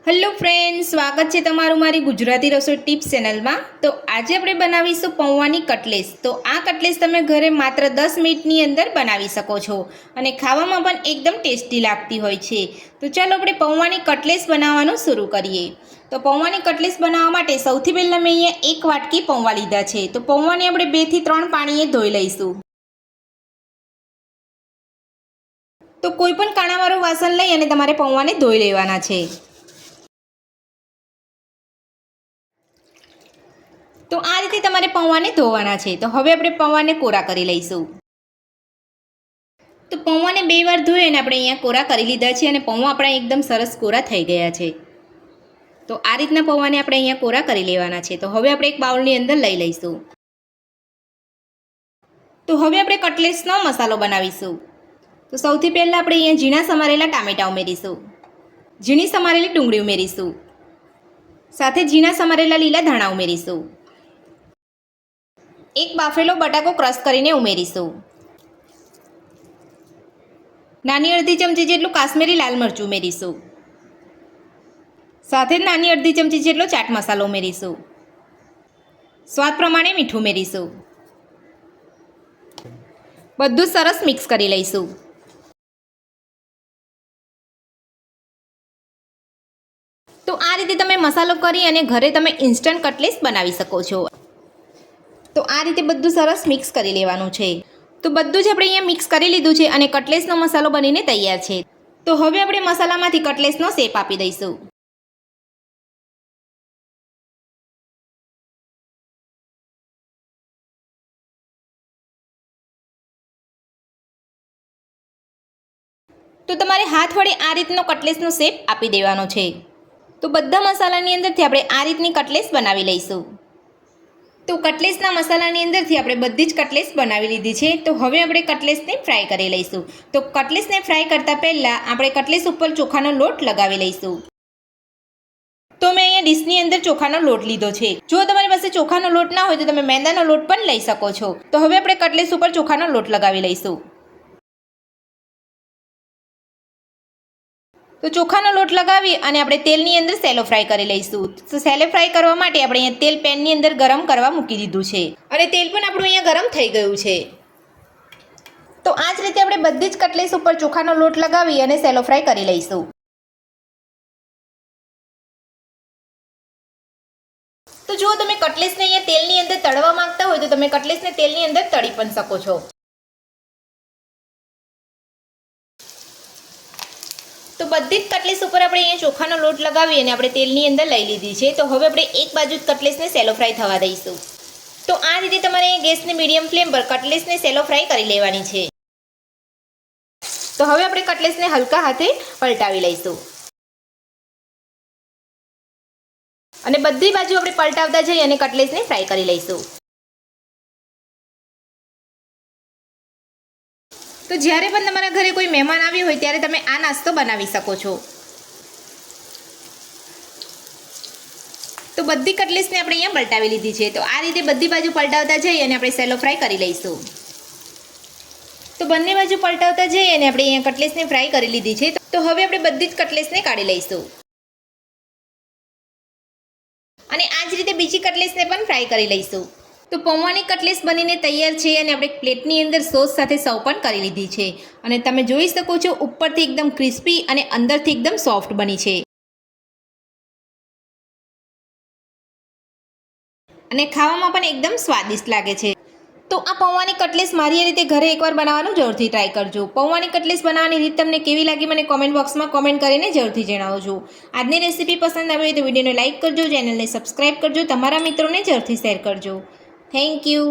Hello friends, સ્વાગત છે તમારું મારી ગુજરાતી રસોઈ ટિપ્સ ચેનલમાં। તો આજે આપણે બનાવીશું પૌવાની કટલેસ। તો આ કટલેસ તમે ઘરે માત્ર 10 મિનિટની અંદર બનાવી શકો છો અને ખાવામાં પણ એકદમ ટેસ્ટી લાગતી હોય છે। તો ચાલો આપણે પૌવાની કટલેસ બનાવવાનું શરૂ કરીએ। તો પૌવાની કટલેસ બનાવવા માટે સૌથી પહેલાં મેં અહીંયા 1 વાટકી પૌવા લીધા છે। તો પૌવાને આપણે 2 થી 3 પાણીએ ધોઈ લઈશું। તો કોઈ પણ કાણાવાળું વાસણ લઈ અને તમારે પૌવાને ધોઈ લેવાના છે। તો આ રીતે તમારે પૌવાને ધોવાના છે। તો હવે આપણે પૌવાને કોરા કરી લઈશું। તો પૌવાને 2 વાર ધોઈ અને આપણે અહીંયા કોરા કરી લીધા છે અને પૌવા આપણા એકદમ સરસ કોરા થઈ ગયા છે। તો આ રીતના પૌવાને આપણે અહીંયા કોરા કરી લેવાના છે। તો હવે આપણે એક બાઉલની અંદર લઈ લઈશું। તો હવે આપણે કટલેસનો મસાલો બનાવીશું। તો સૌથી પહેલાં આપણે અહીંયા ઝીણા સમારેલા ટામેટાં ઉમેરીશું, ઝીણી સમારેલી ડુંગળી ઉમેરીશું, સાથે ઝીણા સમારેલા લીલા ધાણા ઉમેરીશું, એક બાફેલો બટાકો ક્રશ કરીને ઉમેરીશું, નાની અડધી ચમચી જેટલું કાશ્મીરી લાલ મરચું ઉમેરીશું, સાથે જ નાની અડધી ચમચી જેટલો ચાટ મસાલો ઉમેરીશું, સ્વાદ પ્રમાણે મીઠું ઉમેરીશું। બધું સરસ મિક્સ કરી લઈશું। તો આ રીતે તમે મસાલો કરી અને ઘરે તમે ઇન્સ્ટન્ટ કટલેસ બનાવી શકો છો। તો આ રીતે બધું સરસ મિક્સ કરી લેવાનું છે। તો બધું જ આપણે અહીંયા મિક્સ કરી લીધું છે અને કટલેસનો મસાલો બનીને તૈયાર છે। તો હવે આપણે મસાલામાંથી કટલેસનો શેપ આપી દઈશું। તો તમારે હાથ વડે આ રીતનો કટલેસનો શેપ આપી દેવાનો છે। તો બધા મસાલાની અંદરથી આપણે આ રીતની કટલેસ બનાવી લઈશું। તો કટલેસના મસાલાની અંદરથી આપણે બધી જ કટલેસ બનાવી લીધી છે। તો હવે આપણે કટલેસને ફ્રાય કરી લઈશું। તો કટલેસને ફ્રાય કરતાં પહેલાં આપણે કટલેસ ઉપર ચોખાનો લોટ લગાવી લઈશું। તો મેં અહીંયા ડીશની અંદર ચોખાનો લોટ લીધો છે। જો તમારી પાસે ચોખાનો લોટ ના હોય તો તમે મેંદાનો લોટ પણ લઈ શકો છો। તો હવે આપણે કટલેસ ઉપર ચોખાનો લોટ લગાવી લઈશું। તો ચોખાનો લોટ લગાવી અને આપણે તેલની અંદર સેલો ફ્રાય કરી લઈશું। તો સેલો ફ્રાય કરવા માટે આપણે અહીંયા તેલ પેનની અંદર ગરમ કરવા મૂકી દીધું છે અને તેલ પણ આપણું અહીંયા ગરમ થઈ ગયું છે। તો આ જ રીતે આપણે બધી જ કટલેસ ઉપર ચોખાનો લોટ લગાવી અને સેલો ફ્રાય કરી લઈશું। તો જો તમે કટલેસને અહીંયા તેલની અંદર તળવા માંગતા હોય તો તમે કટલેસને તેલની અંદર તળી પણ શકો છો। તો બધી જ કટલેસ ઉપર આપણે અહીંયા ચોખાનો લોટ લગાવી અને આપણે તેલની અંદર લઈ લીધી છે। તો હવે આપણે એક બાજુ જ કટલેસને સેલો ફ્રાય થવા દઈશું। તો આ રીતે તમારે ગેસની મીડિયમ ફ્લેમ પર કટલેસને સેલો ફ્રાય કરી લેવાની છે। તો હવે આપણે કટલેસને હલકા હાથે પલટાવી લઈશું અને બધી બાજુ આપણે પલટાવતા જઈ અને કટલેસને ફ્રાય કરી લઈશું। તો જ્યારે પણ તમારા ઘરે કોઈ મહેમાન આવ્યું હોય ત્યારે તમે આ નાસ્તો બનાવી શકો છો। તો બધી કટલેસને આપણે અહીંયા પલટાવી લીધી છે। તો આ રીતે બધી બાજુ પલટાવતા જઈ અને આપણે સેલો ફ્રાય કરી લઈશું। તો બંને બાજુ પલટાવતા જઈ અને આપણે અહીંયા કટલેસને ફ્રાય કરી લીધી છે। તો હવે આપણે બધી જ કટલેસને કાઢી લઈશું અને આ જ રીતે બીજી કટલેસને પણ ફ્રાય કરી લઈશું। તો પૌવાની કટલેસ બનીને તૈયાર છે અને આપણે પ્લેટની અંદર સોસ સાથે સર્વ પણ કરી લીધી છે અને તમે જોઈ શકો છો ઉપરથી એકદમ ક્રિસ્પી અને અંદરથી એકદમ સોફ્ટ બની છે અને ખાવામાં પણ એકદમ સ્વાદિષ્ટ લાગે છે। તો આ પૌવાની કટલેસ મારી રીતે ઘરે એકવાર બનાવવાનું જરૂરથી ટ્રાય કરજો। પૌવાની કટલેસ બનાવવાની રીત તમને કેવી લાગી મને કોમેન્ટ બોક્સમાં કોમેન્ટ કરીને જરૂરથી જણાવજો। આજની રેસીપી પસંદ આવી હોય તો વિડીયોને લાઇક કરજો, ચેનલને સબસ્ક્રાઇબ કરજો, તમારા મિત્રોને જરૂરથી શેર કરજો। Thank you.